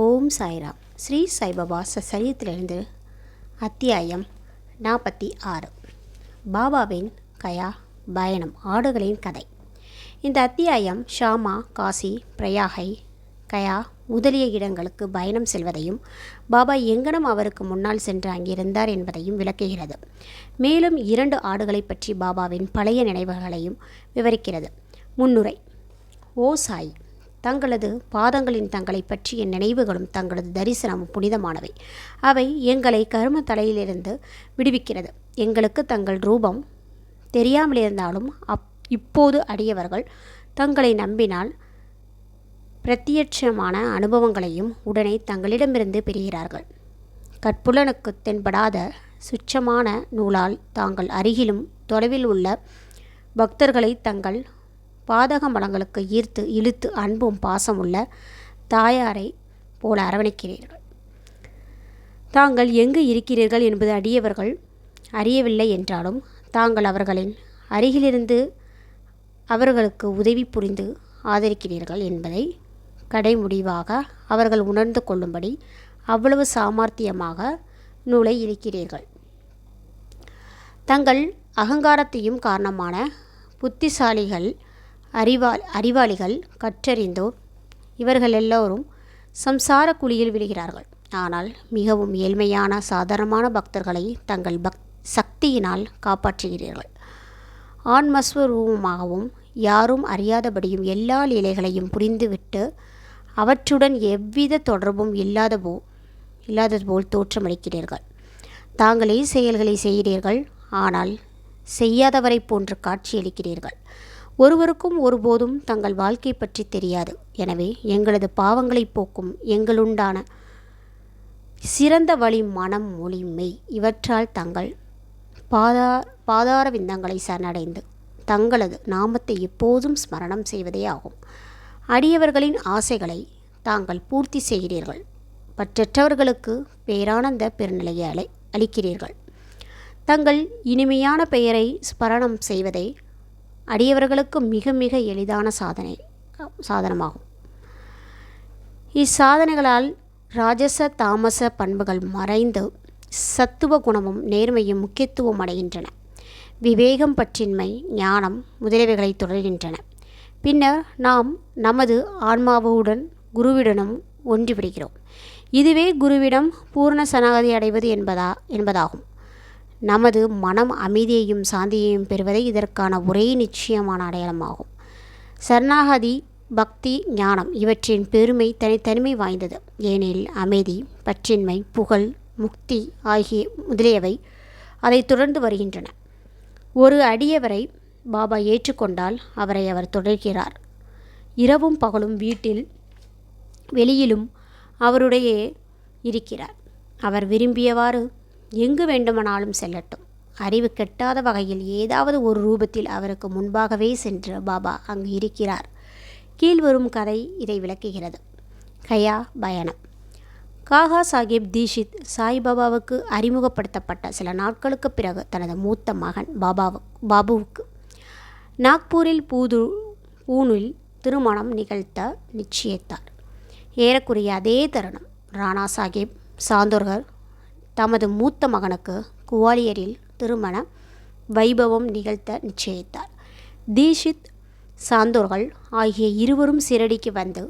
ஓம் சாய்ராம். ஸ்ரீ சாய்பாபா சரித்திலிருந்து அத்தியாயம் 46. பாபாவின் கயா பயணம், ஆடுகளின் கதை. இந்த அத்தியாயம் ஷாமா, காசி, பிரயாகை, கயா முதலிய இடங்களுக்கு பயணம் செல்வதையும் பாபா எங்கனம் அவருக்கு முன்னால் சென்று அங்கிருந்தார் என்பதையும் விளக்குகிறது. மேலும் 2 ஆடுகளை பற்றி பாபாவின் பழைய நினைவுகளையும் விவரிக்கிறது. முன்னுரை. ஓ சாய், தங்களது பாதங்களின் தங்களை பற்றிய நினைவுகளும் தங்களது தரிசனமும் புனிதமானவை. அவை எங்களை கர்ம தலையிலிருந்து விடுவிக்கிறது. எங்களுக்கு தங்கள் ரூபம் தெரியாமலிருந்தாலும் இப்போது அடியவர்கள் தங்களை நம்பினால் பிரத்யட்சமான அனுபவங்களையும் உடனே தங்களிடமிருந்து பெறுகிறார்கள். கற்புலனுக்கு தென்படாத சுட்சமான நூலால் தாங்கள் அருகிலும் தொலைவில் உள்ள பக்தர்களை தங்கள் பாதக மலங்களுக்கு ஈர்த்து இழுத்து அன்பும் பாசம் உள்ள தாயாரை போல அரவணைக்கிறீர்கள். தாங்கள் எங்கு இருக்கிறீர்கள் என்பது அடியவர்கள் அறியவில்லை என்றாலும் தாங்கள் அவர்களின் அருகிலிருந்து அவர்களுக்கு உதவி புரிந்து ஆதரிக்கிறீர்கள் என்பதை கடைமுடிவாக அவர்கள் உணர்ந்து கொள்ளும்படி அவ்வளவு சாமர்த்தியமாக நூலை இருக்கிறீர்கள். தங்கள் அகங்காரத்தையும் காரணமான புத்திசாலிகள், அறிவாளிகள், கற்றறிந்தோர் இவர்கள் எல்லோரும் சம்சார குழியில் விழுகிறார்கள். ஆனால் மிகவும் ஏழ்மையான சாதாரணமான பக்தர்களை தங்கள் சக்தியினால் காப்பாற்றுகிறீர்கள். ஆன்மஸ்வரூபமாகவும் யாரும் அறியாதபடியும் எல்லா லீலைகளையும் புரிந்துவிட்டு அவற்றுடன் எவ்வித தொடர்பும் இல்லாதது போல் தோற்றமளிக்கிறீர்கள். தாங்களே செயல்களை செய்கிறீர்கள், ஆனால் செய்யாதவரை போன்று காட்சியளிக்கிறீர்கள். ஒருவருக்கும் ஒருபோதும் தங்கள் வாழ்க்கை பற்றி தெரியாது. எனவே எங்களது பாவங்களை போக்கும் எங்களுண்டான சிறந்த வழி மனம், மொழி, மெய் இவற்றால் தங்கள் பாதார விந்தங்களை சரணடைந்து தங்களது நாமத்தை எப்போதும் ஸ்மரணம் செய்வதே ஆகும். அடியவர்களின் ஆசைகளை தாங்கள் பூர்த்தி செய்கிறீர்கள். பற்றற்றவர்களுக்கு பேரானந்த பெருநிலையை அளிக்கிறீர்கள். தங்கள் இனிமையான பெயரை ஸ்மரணம் செய்வதே அடியவர்களுக்கு மிக மிக எளிதான சாதனமாகும். இச்சாதனைகளால் ராஜச தாமச பண்புகள் மறைந்து சத்துவ குணமும் நேர்மையும் முக்கியத்துவம் அடைகின்றன. விவேகம், பற்றின்மை, ஞானம் முதலியவைகளை தொடர்கின்றன. பின்னர் நாம் நமது ஆன்மாவுடன் குருவிடனும் ஒன்றிவிடுகிறோம். இதுவே குருவிடம் பூர்ண சரணாகதி அடைவது என்பதாகும். நமது மனம் அமைதியையும் சாந்தியையும் பெறுவதே இதற்கான ஒரே நிச்சயமான அடையாளமாகும். சரணாகதி, பக்தி, ஞானம் இவற்றின் பெருமை தனித்தனிமை வாய்ந்தது. ஏனெனில் அமைதி, பற்றின்மை, புகழ், முக்தி ஆகிய முதலியவை அதை தொடர்ந்து வருகின்றன. ஒரு அடியவரை பாபா ஏற்றுக்கொண்டால் அவரை அவர் தொடர்கிறார். இரவும் பகலும் வீட்டில் வெளியிலும் அவருடைய இருக்கிறார். அவர் விரும்பியவாறு எங்கு வேண்டுமானாலும் செல்லட்டும். அறிவு கெட்டாத வகையில் ஏதாவது ஒரு ரூபத்தில் அவருக்கு முன்பாகவே சென்று பாபா அங்கு இருக்கிறார். கீழ்வரும் கதை இதை விளக்குகிறது. கயா பயணம். காகா சாஹிப் தீஷித் சாய்பாபாவுக்கு அறிமுகப்படுத்தப்பட்ட சில நாட்களுக்கு பிறகு தனது மூத்த மகன் பாபுவுக்கு நாக்பூரில் பூனில் திருமணம் நிகழ்த்த நிச்சயித்தார். ஏறக்குறைய அதே தருணம் ராணா சாஹிப் சாந்தோர்கள் தமது மூத்த மகனுக்கு குவாலியரில் திருமண வைபவம் நிகழ்த்த நிச்சயித்தார். தீஷித், சாந்தோர்கள் ஆகிய இருவரும் சிரடிக்கு வந்து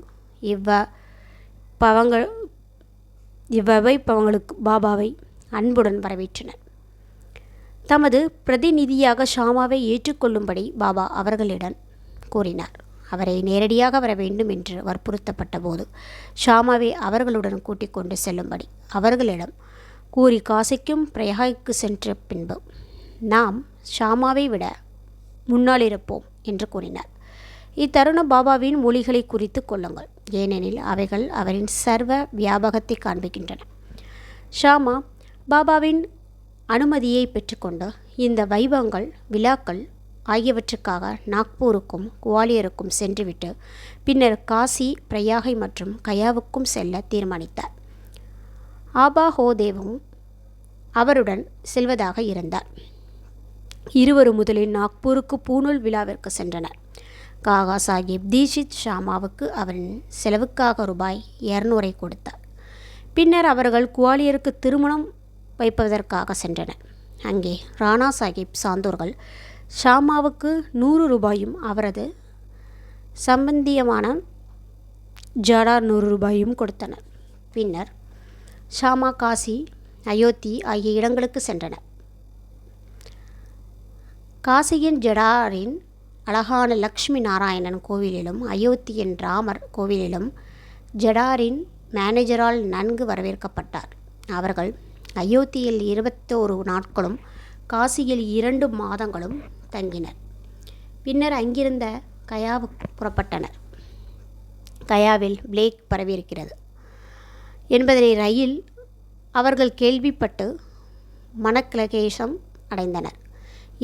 இவ்வவைபவங்களுக்கு பாபாவை அன்புடன் வரவேற்றனர். தமது பிரதிநிதியாக ஷாமாவை ஏற்றுக்கொள்ளும்படி பாபா அவர்களிடம் கூறினார். அவரை நேரடியாக வர வேண்டும் என்று வற்புறுத்தப்பட்ட போது ஷாமாவை அவர்களுடன் கூட்டிக் கொண்டு செல்லும்படி அவர்களிடம் கூறி காசிக்கும் பிரயாகைக்கு சென்ற பின்பு நாம் ஷாமாவை விட முன்னால் இருப்போம் என்று கூறினார். இத்தருணம் பாபாவின் மொழிகளை குறித்து கொள்ளுங்கள், ஏனெனில் அவைகள் அவரின் சர்வ வியாபகத்தை காண்பிக்கின்றன. ஷாமா பாபாவின் அனுமதியை பெற்றுக்கொண்டு இந்த வைபவங்கள், விழாக்கள் ஆகியவற்றுக்காக நாக்பூருக்கும் குவாலியருக்கும் சென்றுவிட்டு பின்னர் காசி, பிரயாகை மற்றும் கயாவுக்கும் செல்ல தீர்மானித்தார். ஆபா ஹோதேவும் அவருடன் செல்வதாக இருந்தார். இருவரும் முதலில் நாக்பூருக்கு பூநூல் விழாவிற்கு சென்றனர். காகா சாஹிப் தீட்சித் ஷாமாவுக்கு அவரின் செலவுக்காக ரூபாய் 200 கொடுத்தார். பின்னர் அவர்கள் குவாலியருக்கு திருமணம் வைப்பதற்காக சென்றனர். அங்கே ராணா சாஹிப் சாந்தோர்கள் ஷாமாவுக்கு 100 ரூபாயும் அவரது சம்பந்தியமான ஜடா 100 ரூபாயும் கொடுத்தனர். பின்னர் ஷாமா காசி, அயோத்தி ஆகிய இடங்களுக்கு சென்றனர். காசியின் ஜடாரின் அழகான லக்ஷ்மி நாராயணன் கோவிலிலும் அயோத்தியின் ராமர் கோவிலிலும் ஜடாரின் மேனேஜரால் நன்கு வரவேற்கப்பட்டார். அவர்கள் அயோத்தியில் 21 நாட்களும் காசியில் 2 மாதங்களும் தங்கினர். பின்னர் அங்கிருந்த கயாவுக்கு புறப்பட்டனர். கயாவில் பிளேக் பரவியிருக்கிறது என்பதனை ரயில் அவர்கள் கேள்விப்பட்டு மனக்லகேசம் அடைந்தனர்.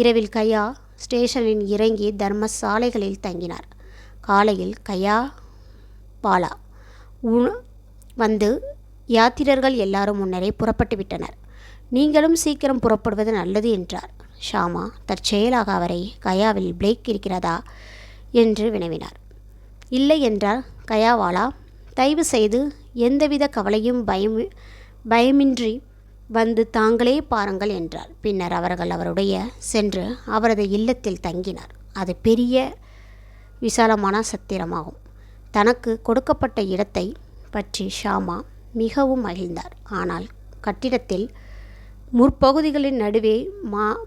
இரவில் கயா ஸ்டேஷனில் இறங்கி தர்மசாலைகளில் தங்கினார். காலையில் கயா பாலா வந்து யாத்திரர்கள் எல்லாரும் முன்னரே புறப்பட்டு விட்டனர். நீங்களும் சீக்கிரம் புறப்படுவது நல்லது என்றார். ஷாமா தற்செயலாக அவரை கயாவில் பிளேக் இருக்கிறதா என்று வினவினார். இல்லை என்றார் கயாவாலா. தயவு செய்து எந்தவித கவலையும் பயமின்றி வந்து தாங்களே பாருங்கள் என்றார். பின்னர் அவர்கள் அவருடைய சென்று அவரது இல்லத்தில் தங்கினார். அது பெரிய விசாலமான சத்திரமாகும். தனக்கு கொடுக்கப்பட்ட இடத்தை பற்றி ஷாமா மிகவும் மகிழ்ந்தார். ஆனால் கட்டிடத்தில் முற்பகுதிகளின் நடுவே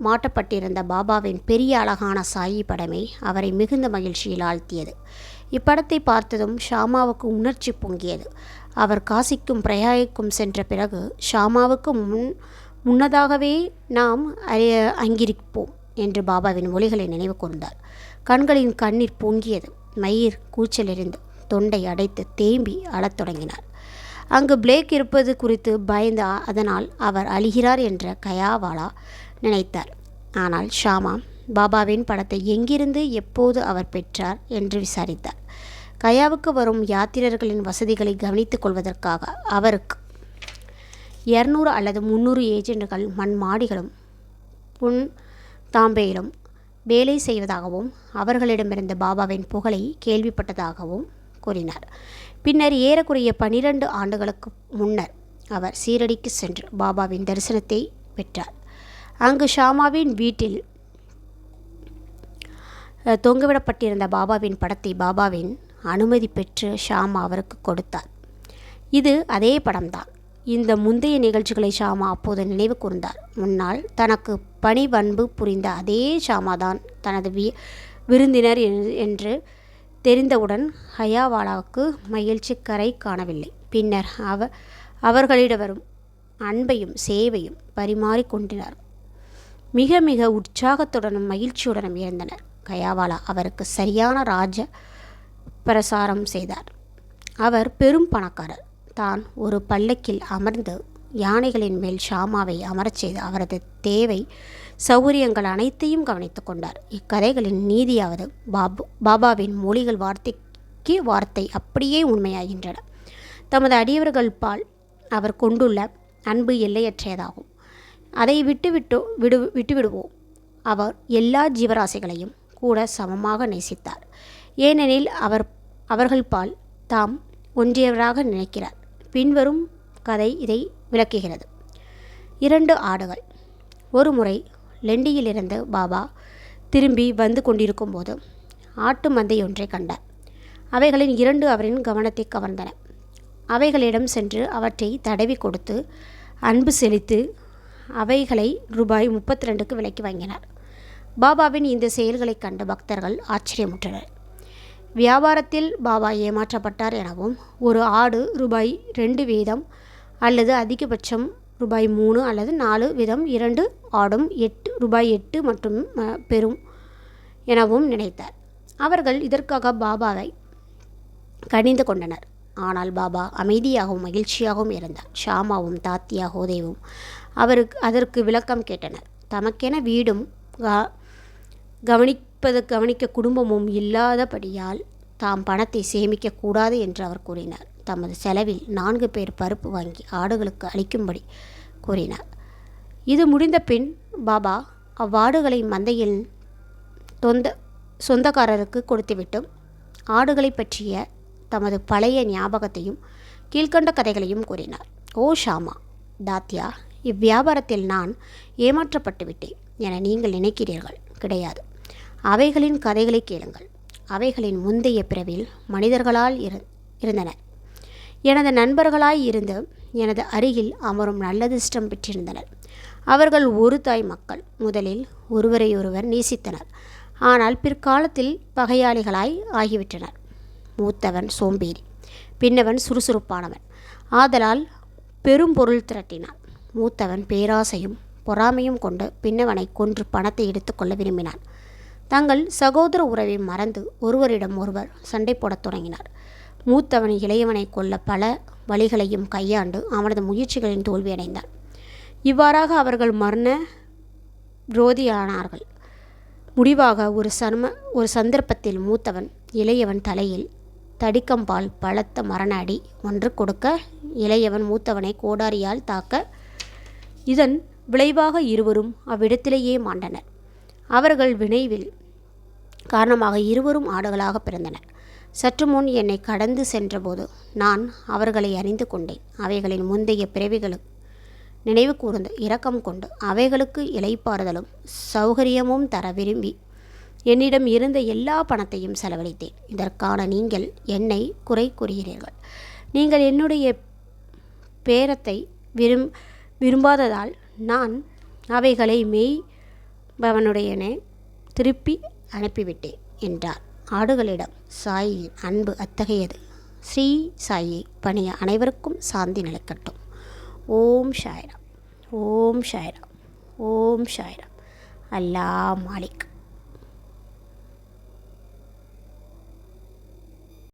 மாட்டப்பட்டிருந்த பாபாவின் பெரிய அழகான சாயி படமே அவரை மிகுந்த மகிழ்ச்சியில் ஆழ்த்தியது. இப்படத்தை பார்த்ததும் ஷாமாவுக்கு உணர்ச்சி பொங்கியது. அவர் காசிக்கும் பிரயாகிக்கும் சென்ற பிறகு ஷாமாவுக்கு முன்னதாகவே நாம் அங்கிருப்போம் என்று பாபாவின் மொழிகளை நினைவு கூர்ந்தார். கண்களின் கண்ணீர் பொங்கியது. மயிர் கூச்சலிருந்து தொண்டை அடைத்து தேம்பி அழத் தொடங்கினார். அங்கு பிளேக் இருப்பது குறித்து பயந்து அதனால் அவர் அழுகிறார் என்ற கயாவாலா நினைத்தார். ஆனால் ஷாமா பாபாவின் படத்தை எங்கிருந்து எப்போது அவர் பெற்றார் என்று விசாரித்தார். கயாவுக்கு வரும் யாத்திரர்களின் வசதிகளை கவனித்துக் கொள்வதற்காக அவருக்கு 200 அல்லது 300 ஏஜென்ட்கள் மண் மாடிகளும் புன் தாம்பேயிலும் வேலை செய்வதாகவும் அவர்களிடமிருந்து பாபாவின் புகழை கேள்விப்பட்டதாகவும் கூறினார். பின்னர் ஏறக்குறைய 12 ஆண்டுகளுக்கு முன்னர் அவர் சீரடிக்கு சென்று பாபாவின் தரிசனத்தை பெற்றார். அங்கு ஷாமாவின் வீட்டில் தொங்கவிடப்பட்டிருந்த பாபாவின் படத்தை பாபாவின் அனுமதி பெற்று ஷாமா அவருக்கு கொடுத்தார். இது அதே படம்தான். இந்த முந்தைய நிகழ்ச்சிகளை ஷாமா அப்போது நினைவு கூர்ந்தார். முன்னால் தனக்கு பணிவன்பு புரிந்த அதே ஷாமாதான் தனது விருந்தினர் என்று தெரிந்தவுடன் ஹயாவாலாவுக்கு மகிழ்ச்சி கரை காணவில்லை. பின்னர் அவர்களிடம் வரும் அன்பையும் சேவையும் பரிமாறிக்கொண்டினார். மிக மிக உற்சாகத்துடனும் மகிழ்ச்சியுடனும் இருந்தனர். கயாவாலா அவருக்கு சரியான ராஜ பிரசாரம் செய்தார். அவர் பெரும் பணக்காரர். தான் ஒரு பல்லக்கில் அமர்ந்து யானைகளின் மேல் ஷாமாவை அமரச் செய்து அவரது தேவை சௌகரியங்கள் அனைத்தையும் கவனித்து கொண்டார். இக்கதைகளின் நீதியாவது பாபாவின் மொழிகள் வார்த்தைக்கு வார்த்தை அப்படியே உண்மையாகின்றன. தமது அடியவர்கள் பால் அவர் கொண்டுள்ள அன்பு எல்லையற்றதாகும். அதை விட்டுவிடுவோம். அவர் எல்லா ஜீவராசிகளையும் கூட சமமாக நேசித்தார். ஏனெனில் அவர்கள் பால் தாம் ஒன்றியவராக நினைக்கிறார். பின்வரும் கதை இதை விளக்குகிறது. 2 ஆடுகள். ஒரு முறை லெண்டியிலிருந்து பாபா திரும்பி வந்து கொண்டிருக்கும் போது ஆட்டு மந்தை ஒன்றை கண்டார். அவைகளின் 2 அவரின் கவனத்தை கவர்ந்தன. அவைகளிடம் சென்று அவற்றை தடவி கொடுத்து அன்பு செலுத்தி அவைகளை ரூபாய் 32க்கு விலைக்கு வாங்கினார். பாபாவின் இந்த செயல்களை கண்டு பக்தர்கள் ஆச்சரியமுற்றனர். வியாபாரத்தில் பாபா ஏமாற்றப்பட்டார் எனவும் ஒரு ஆடு ரூபாய் 2 வீதம் அல்லது அதிகபட்சம் ரூபாய் 3 அல்லது 4 வீதம் 2 ஆடும் ரூபாய் 8 மற்றும் பெறும் எனவும் நினைத்தார். அவர்கள் இதற்காக பாபாவை கனிந்து கொண்டனர். ஆனால் பாபா அமைதியாகவும் மகிழ்ச்சியாகவும் இருந்தார். ஷாமாவும் தாத்தியா ஹோதேவும் அதற்கு விளக்கம் கேட்டனர். தமக்கென வீடும் கவனிக்க குடும்பமும் இல்லாதபடியால் தாம் பணத்தை சேமிக்கக்கூடாது என்று அவர் கூறினார். தமது செலவில் 4 பேர் பருப்பு வாங்கி ஆடுகளுக்கு அளிக்கும்படி கூறினார். இது முடிந்த பின் பாபா அவ்வாடுகளை மந்தையில் சொந்தக்காரருக்கு கொடுத்துவிட்டு ஆடுகளை பற்றிய தமது பழைய ஞாபகத்தையும் கீழ்கண்ட கதைகளையும் கூறினார். ஓ ஷாமா, தாத்யா, இவ்வியாபாரத்தில் நான் ஏமாற்றப்பட்டு விட்டேன் என நீங்கள் நினைக்கிறீர்கள். கிடையாது. அவைகளின் கதைகளை கேளுங்கள். அவைகளின் முந்தைய பிறவில் மனிதர்களால் இருந்தனர். எனது நண்பர்களாய் இருந்து எனது அருகில் அமரும் நல்லதிர்ஷ்டம் பெற்றிருந்தனர். அவர்கள் ஒரு தாய் மக்கள். முதலில் ஒருவரையொருவர் நேசித்தனர். ஆனால் பிற்காலத்தில் பகையாளிகளாய் ஆகிவிட்டனர். மூத்தவன் சோம்பேறி, பின்னவன் சுறுசுறுப்பானவன். ஆதலால் பெரும் பொருள் திரட்டினான். மூத்தவன் பேராசையும் பொறாமையும் கொண்டு பின்னவனை கொன்று பணத்தை எடுத்துக்கொள்ள விரும்பினான். தங்கள் சகோதர உறவை மறந்து ஒருவரிடம் ஒருவர் சண்டை போடத் தொடங்கினார். மூத்தவன் இளையவனை கொல்ல பல வழிகளையும் கையாண்டு அவனது முயற்சிகளின் தோல்வியடைந்தான். இவ்வாறாக அவர்கள் மரண விரோதியானார்கள். முடிவாக ஒரு சந்தர்ப்பத்தில் மூத்தவன் இளையவன் தலையில் தடிக்கம்பால் பலத்த மரண அடி ஒன்று கொடுக்க, இளையவன் மூத்தவனை கோடாரியால் தாக்க, இதன் விளைவாக இருவரும் அவ்விடத்திலேயே மாண்டனர். அவர்கள் வினைவில் காரணமாக இருவரும் ஆடுகளாக பிறந்தனர். சற்று முன் என்னை கடந்து சென்றபோது நான் அவர்களை அறிந்து கொண்டேன். அவைகளின் முந்தைய பிறவிகளுக்கு நினைவு கூர்ந்து இரக்கம் கொண்டு அவைகளுக்கு இளைப்பாறுதலும் சௌகரியமும் தர விரும்பி என்னிடம் இருந்த எல்லா பணத்தையும் செலவழித்தேன். இதற்கான நீங்கள் என்னை குறை கூறுகிறீர்கள். நீங்கள் என்னுடைய பேரத்தை விரும்பாததால் நான் அவைகளை மேய்பவனுடையனே திருப்பி அனுப்பிவிட்டேன் என்றார். ஆடுகளிடம் சாயியின் அன்பு அத்தகையது. ஸ்ரீ சாயை பணிய அனைவருக்கும் சாந்தி நிலைக்கட்டும். ஓம் சாய்ராம், ஓம் சாய்ராம், ஓம் சாய்ராம். அல்லாஹ் மாலிக்.